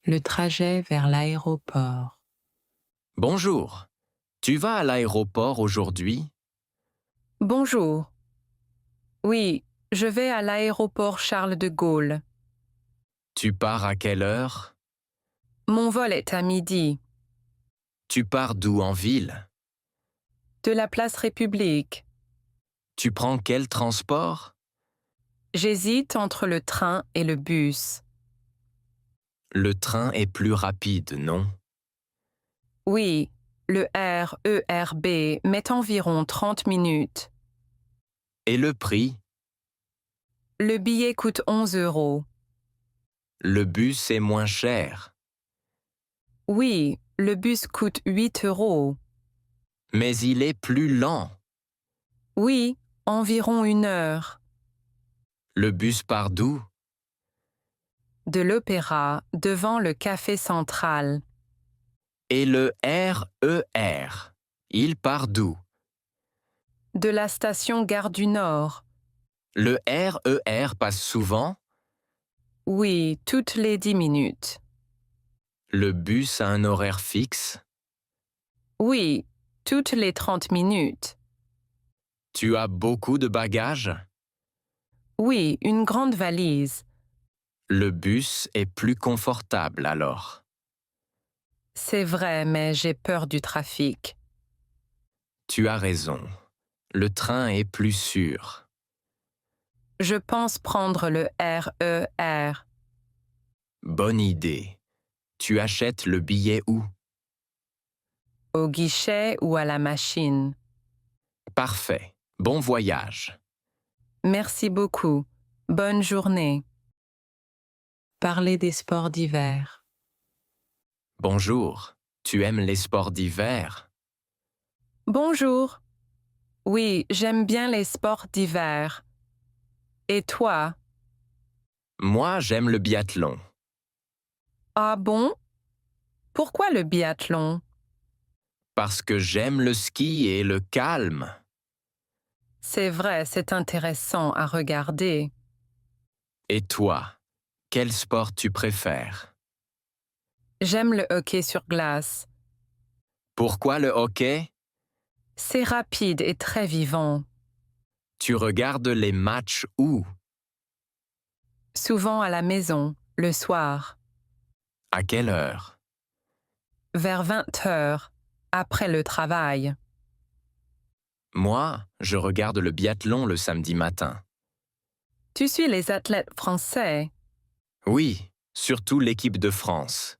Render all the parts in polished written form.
Le trajet vers l'aéroport. Bonjour. Tu vas à l'aéroport aujourd'hui? Bonjour. Oui, je vais à l'aéroport Charles de Gaulle. Tu pars à quelle heure? Mon vol est à midi. Tu pars d'où en ville? De la place République. Tu prends quel transport? J'hésite entre le train et le bus. Le train est plus rapide, non? Oui, le RERB met environ 30 minutes. Et le prix? Le billet coûte 11 €. Le bus est moins cher. Oui, le bus coûte 8 €. Mais il est plus lent. Oui, environ 1 heure. Le bus part d'où? De l'Opéra devant le Café Central. Et le RER, il part d'où? De la station Gare du Nord. Le RER passe souvent? Oui, toutes les 10 minutes. Le bus a un horaire fixe? Oui, toutes les 30 minutes. Tu as beaucoup de bagages? Oui, une grande valise. Le bus est plus confortable alors. C'est vrai, mais j'ai peur du trafic. Tu as raison. Le train est plus sûr. Je pense prendre le RER. Bonne idée. Tu achètes le billet où? Au guichet ou à la machine. Parfait. Bon voyage. Merci beaucoup. Bonne journée. Parler des sports d'hiver. Bonjour. Tu aimes les sports d'hiver? Bonjour. Oui, j'aime bien les sports d'hiver. Et toi? Moi, j'aime le biathlon. Ah bon? Pourquoi le biathlon? Parce que j'aime le ski et le calme. C'est vrai, c'est intéressant à regarder. Et toi, quel sport tu préfères? J'aime le hockey sur glace. Pourquoi le hockey? C'est rapide et très vivant. Tu regardes les matchs où? Souvent à la maison, le soir. À quelle heure? Vers 20 heures, après le travail. Moi, je regarde le biathlon le samedi matin. Tu suis les athlètes français. Oui, surtout l'équipe de France.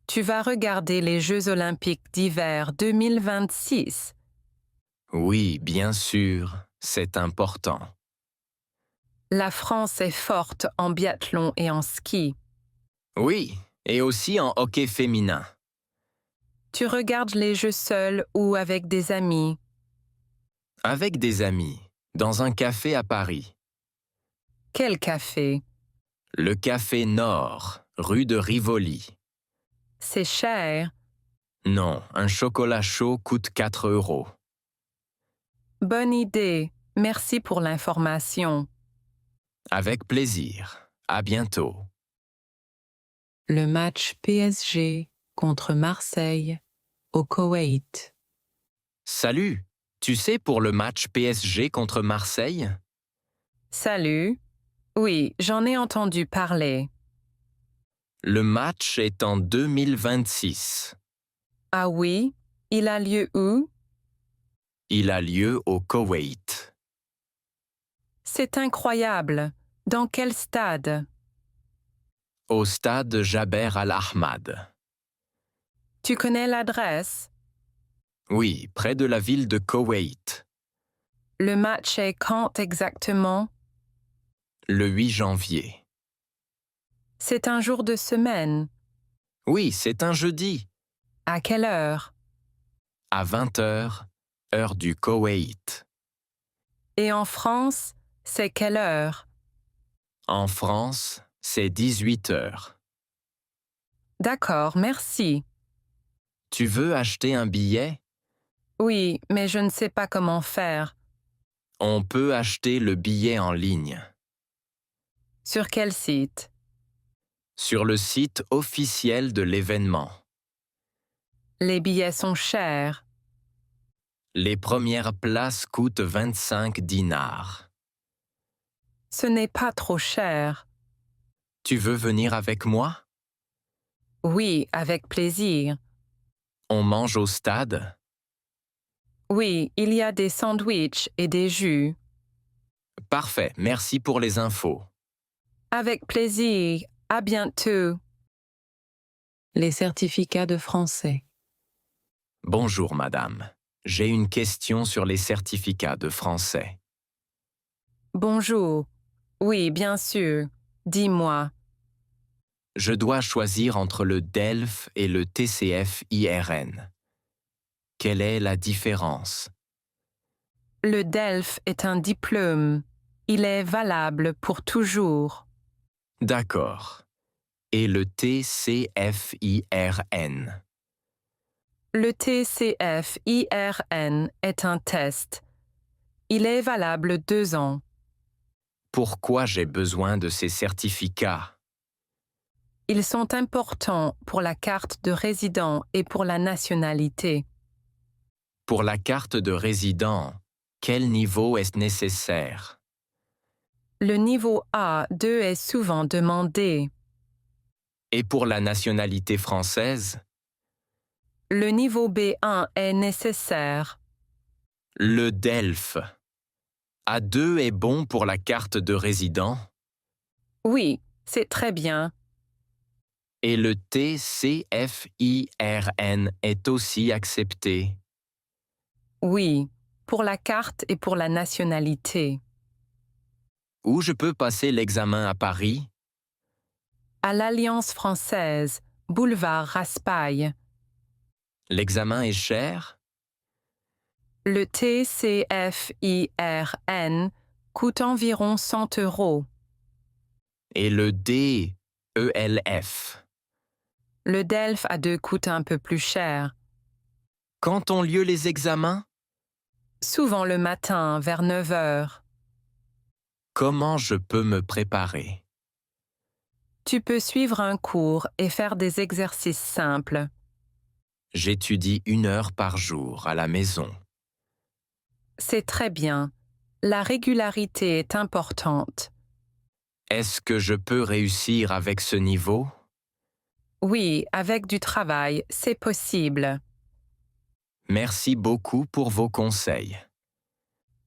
Tu vas regarder les Jeux olympiques d'hiver 2026. Oui, bien sûr, c'est important. La France est forte en biathlon et en ski. Oui, et aussi en hockey féminin. Tu regardes les Jeux seul ou avec des amis. Avec des amis, dans un café à Paris. Quel café? Le Café Nord, rue de Rivoli. C'est cher. Non, un chocolat chaud coûte 4 €. Bonne idée. Merci pour l'information. Avec plaisir. À bientôt. Le match PSG contre Marseille au Koweït. Salut, tu sais pour le match PSG contre Marseille? Salut. Oui, j'en ai entendu parler. Le match est en 2026. Ah oui? Il a lieu où? Il a lieu au Koweït. C'est incroyable. Dans quel stade? Au stade Jaber Al-Ahmad. Tu connais l'adresse? Oui, près de la ville de Koweït. Le match est quand exactement? Le 8 janvier. C'est un jour de semaine. Oui, c'est un jeudi. À quelle heure? À 20 heures, heure du Koweït. Et en France, c'est quelle heure? En France, c'est 18 heures. D'accord, merci. Tu veux acheter un billet? Oui, mais je ne sais pas comment faire. On peut acheter le billet en ligne. Sur quel site? Sur le site officiel de l'événement. Les billets sont chers. Les premières places coûtent 25 dinars. Ce n'est pas trop cher. Tu veux venir avec moi? Oui, avec plaisir. On mange au stade? Oui, il y a des sandwichs et des jus. Parfait, merci pour les infos. Avec plaisir. À bientôt. Les certificats de français. Bonjour madame. J'ai une question sur les certificats de français. Bonjour. Oui, bien sûr. Dis-moi. Je dois choisir entre le DELF et le TCF-IRN. Quelle est la différence? Le DELF est un diplôme. Il est valable pour toujours. D'accord. Et le TCF-IRN? Le TCF-IRN est un test. Il est valable 2 ans. Pourquoi j'ai besoin de ces certificats? Ils sont importants pour la carte de résident et pour la nationalité. Pour la carte de résident, quel niveau est nécessaire? Le niveau A2 est souvent demandé. Et pour la nationalité française? Le niveau B1 est nécessaire. Le DELF. A2 est bon pour la carte de résident? Oui, c'est très bien. Et le TCF-IRN est aussi accepté? Oui, pour la carte et pour la nationalité. Où je peux passer l'examen à Paris? À l'Alliance française, boulevard Raspail. L'examen est cher? Le TCF-IRN coûte environ 100 €. Et le DELF? Le DELF A2 coûte un peu plus cher. Quand ont lieu les examens? Souvent le matin, vers 9 heures. Comment je peux me préparer? Tu peux suivre un cours et faire des exercices simples. J'étudie 1 heure par jour à la maison. C'est très bien. La régularité est importante. Est-ce que je peux réussir avec ce niveau? Oui, avec du travail, c'est possible. Merci beaucoup pour vos conseils.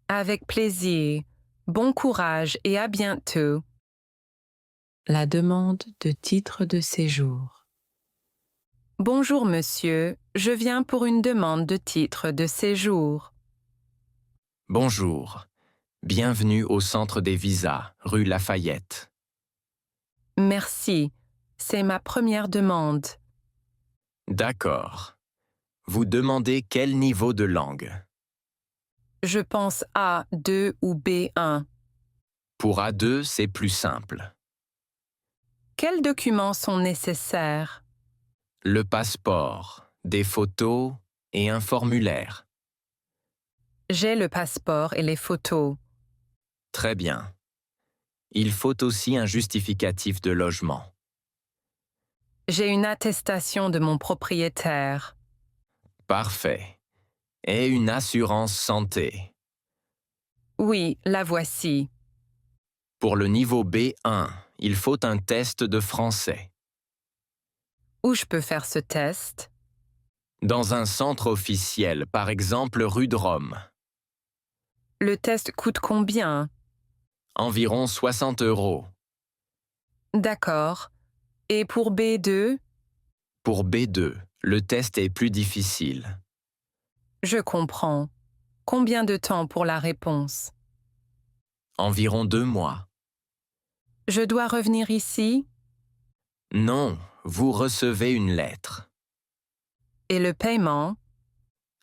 Avec plaisir. Bon courage et à bientôt. La demande de titre de séjour. Bonjour monsieur, je viens pour une demande de titre de séjour. Bonjour. Bienvenue au centre des visas, rue Lafayette. Merci, c'est ma première demande. D'accord. Vous demandez quel niveau de langue? Je pense A2 ou B1. Pour A2, c'est plus simple. Quels documents sont nécessaires? Le passeport, des photos et un formulaire. J'ai le passeport et les photos. Très bien. Il faut aussi un justificatif de logement. J'ai une attestation de mon propriétaire. Parfait. Et une assurance santé. Oui, la voici. Pour le niveau B1, il faut un test de français. Où je peux faire ce test? Dans un centre officiel, par exemple rue de Rome. Le test coûte combien? Environ 60 €. D'accord. Et pour B2? Pour B2, le test est plus difficile. Je comprends. Combien de temps pour la réponse? Environ 2 mois. Je dois revenir ici? Non, vous recevez une lettre. Et le paiement?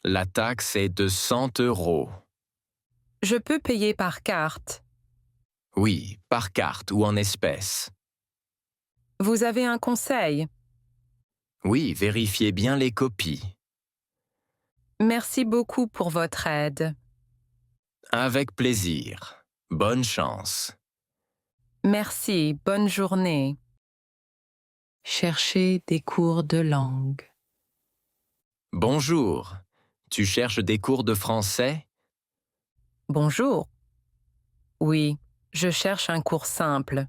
La taxe est de 100 €. Je peux payer par carte. Oui, par carte ou en espèces. Vous avez un conseil? Oui, vérifiez bien les copies. Merci beaucoup pour votre aide. Avec plaisir. Bonne chance. Merci, bonne journée. Chercher des cours de langue. Bonjour. Tu cherches des cours de français? Bonjour. Oui, je cherche un cours simple.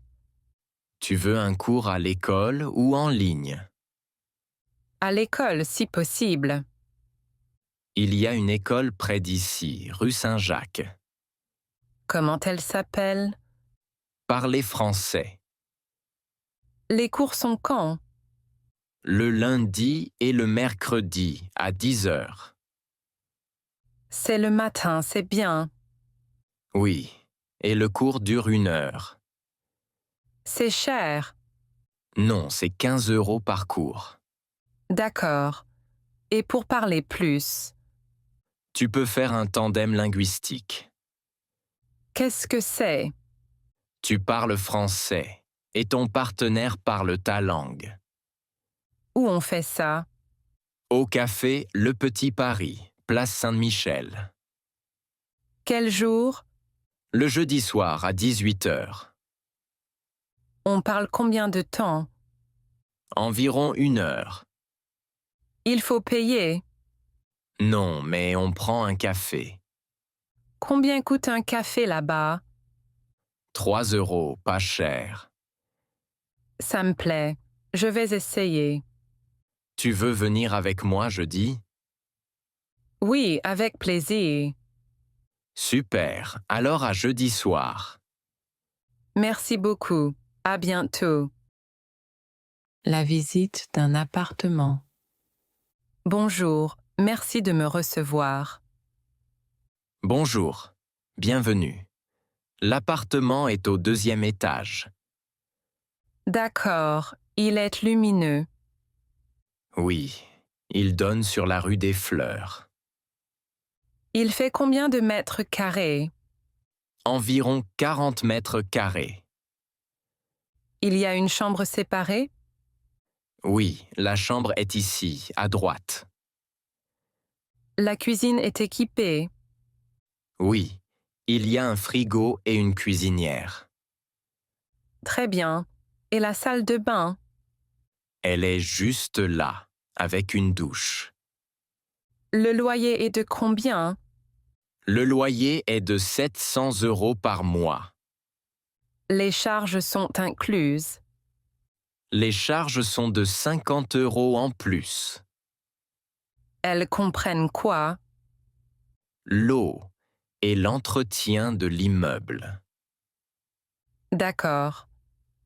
Tu veux un cours à l'école ou en ligne? À l'école, si possible. Il y a une école près d'ici, rue Saint-Jacques. Comment elle s'appelle? Parlez français. Les cours sont quand? Le lundi et le mercredi à 10 heures. C'est le matin, c'est bien. Oui, et le cours dure 1 heure. C'est cher. Non, c'est 15 € par cours. D'accord. Et pour parler plus, Tu peux faire un tandem linguistique. qu'est-ce que c'est? Tu parles français et ton partenaire parle ta langue. Où on fait ça? Au café Le Petit Paris, place Saint-Michel. Quel jour? Le jeudi soir à 18 heures. On parle combien de temps? Environ 1 heure. Il faut payer. Non, mais on prend un café. Combien coûte un café là-bas? 3 €, pas cher. Ça me plaît. Je vais essayer. Tu veux venir avec moi jeudi? Oui, avec plaisir. Super, alors à jeudi soir. Merci beaucoup. À bientôt. La visite d'un appartement. Bonjour, merci de me recevoir. Bonjour, bienvenue. L'appartement est au 2e étage. D'accord, il est lumineux. Oui, il donne sur la rue des Fleurs. Il fait combien de mètres carrés? Environ 40 mètres carrés. Il y a une chambre séparée? Oui, la chambre est ici, à droite. La cuisine est équipée. Oui, il y a un frigo et une cuisinière. Très bien. Et la salle de bain? Elle est juste là, avec une douche. Le loyer est de combien? Le loyer est de 700 € par mois. Les charges sont incluses. Les charges sont de 50 € en plus. Elles comprennent quoi? L'eau et l'entretien de l'immeuble. D'accord.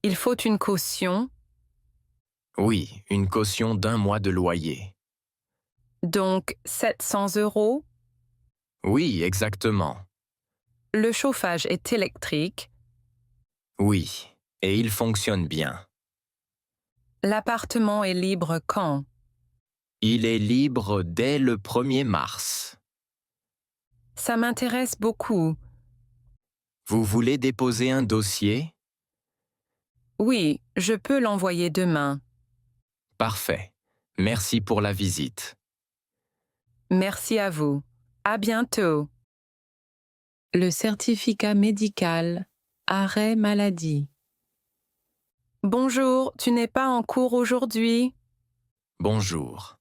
Il faut une caution, Oui, une caution d'1 mois de loyer. donc 700 €. Oui, exactement. Le chauffage est électrique. Oui, et il fonctionne bien. L'appartement est libre quand? Il est libre dès le 1er mars. Ça m'intéresse beaucoup. Vous voulez déposer un dossier? Oui, je peux l'envoyer demain. Parfait. Merci pour la visite. Merci à vous. À bientôt. Le certificat médical. Arrêt maladie. Bonjour, tu n'es pas en cours aujourd'hui? Bonjour.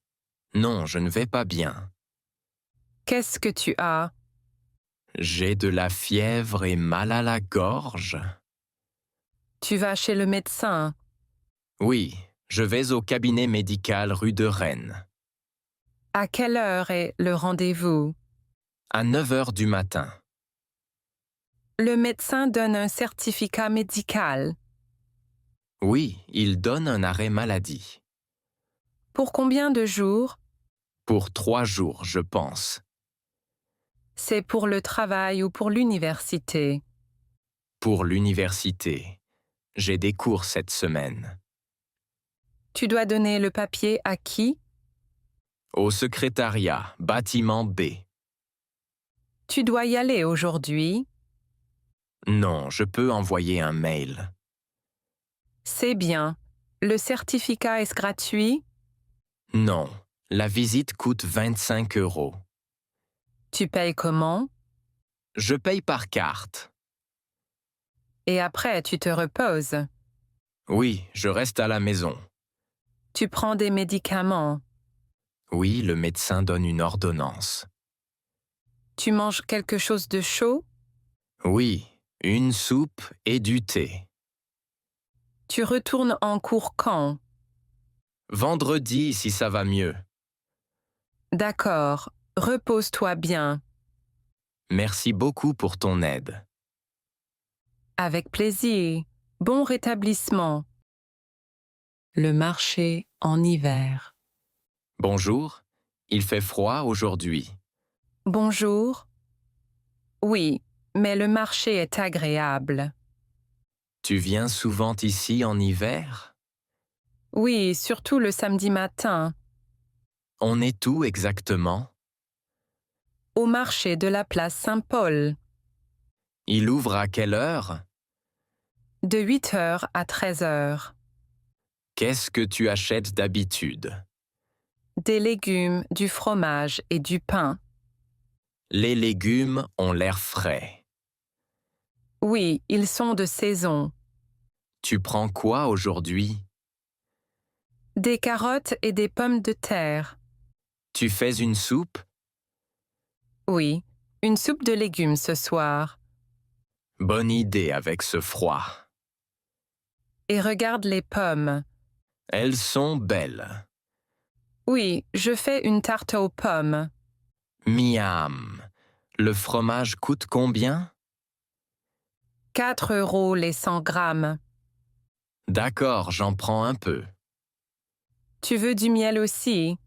Non, je ne vais pas bien. Qu'est-ce que tu as? J'ai de la fièvre et mal à la gorge. Tu vas chez le médecin. Oui, je vais au cabinet médical rue de Rennes. À quelle heure est le rendez-vous? À 9 heures du matin. Le médecin donne un certificat médical. Oui, il donne un arrêt maladie. Pour combien de jours? Pour 3 jours, je pense. C'est pour le travail ou pour l'université? Pour l'université. J'ai des cours cette semaine. Tu dois donner le papier à qui? Au secrétariat, bâtiment B. Tu dois y aller aujourd'hui. Non, je peux envoyer un mail. C'est bien. Le certificat est gratuit? Non, la visite coûte 25 €. Tu payes comment? Je paye par carte. Et après, tu te reposes. Oui, je reste à la maison. Tu prends des médicaments. Oui, le médecin donne une ordonnance. Tu manges quelque chose de chaud? Oui, une soupe et du thé. Tu retournes en cours quand? Vendredi, si ça va mieux. D'accord. Repose-toi bien. Merci beaucoup pour ton aide. Avec plaisir. Bon rétablissement. Le marché en hiver. Bonjour, il fait froid aujourd'hui. Bonjour. Oui, mais le marché est agréable. Tu viens souvent ici en hiver? Oui, surtout le samedi matin. On est où exactement? Au marché de la place Saint-Paul. Il ouvre à quelle heure? De 8 heures à 13 heures. Qu'est-ce que tu achètes d'habitude? Des légumes, du fromage et du pain. Les légumes ont l'air frais. Oui, ils sont de saison. Tu prends quoi aujourd'hui? Des carottes et des pommes de terre. Tu fais une soupe? Oui, une soupe de légumes ce soir. Bonne idée avec ce froid. Et regarde les pommes. Elles sont belles. Oui, je fais une tarte aux pommes. Miam. Le fromage coûte combien? 4 € les 100 grammes. D'accord, j'en prends un peu. Tu veux du miel aussi?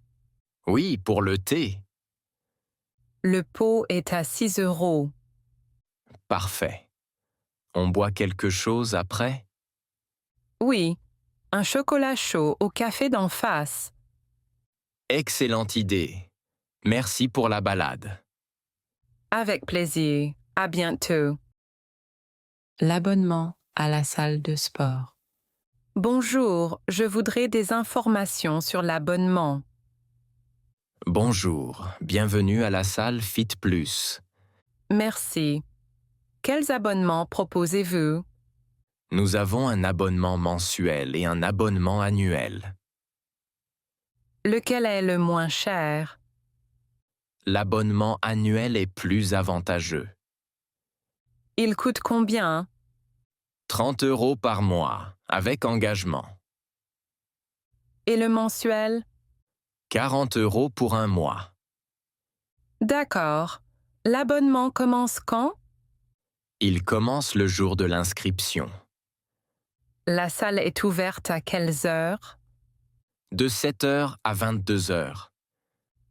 Oui, pour le thé. Le pot est à 6 €. Parfait. On boit quelque chose après? Oui, un chocolat chaud au café d'en face. Excellente idée. Merci pour la balade. Avec plaisir. À bientôt. L'abonnement à la salle de sport. Bonjour, je voudrais des informations sur l'abonnement. Bonjour, bienvenue à la salle Fit Plus. Merci. Quels abonnements proposez-vous? Nous avons un abonnement mensuel et un abonnement annuel. Lequel est le moins cher? L'abonnement annuel est plus avantageux. Il coûte combien? 30 € par mois, avec engagement. Et le mensuel? 40 € pour un mois. D'accord. L'abonnement commence quand? Il commence le jour de l'inscription. La salle est ouverte à quelles heures? De 7 h à 22 h.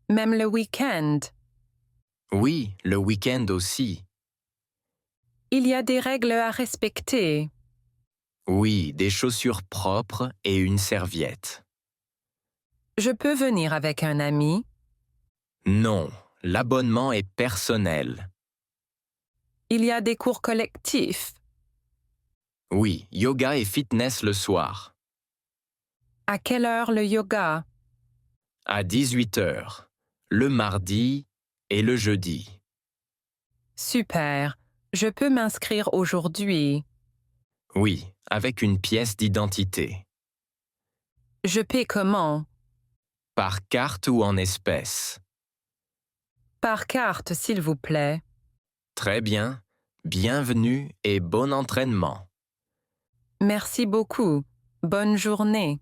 Même le week-end? Oui, le week-end aussi. Il y a des règles à respecter. Oui, des chaussures propres et une serviette. Je peux venir avec un ami? Non, l'abonnement est personnel. Il y a des cours collectifs. Oui, yoga et fitness le soir. À quelle heure le yoga? À 18 h, le mardi et le jeudi. Super. Je peux m'inscrire aujourd'hui. Oui, avec une pièce d'identité. Je paie comment? Par carte ou en espèces. Par carte, s'il vous plaît. Très bien. Bienvenue et bon entraînement. Merci beaucoup. Bonne journée.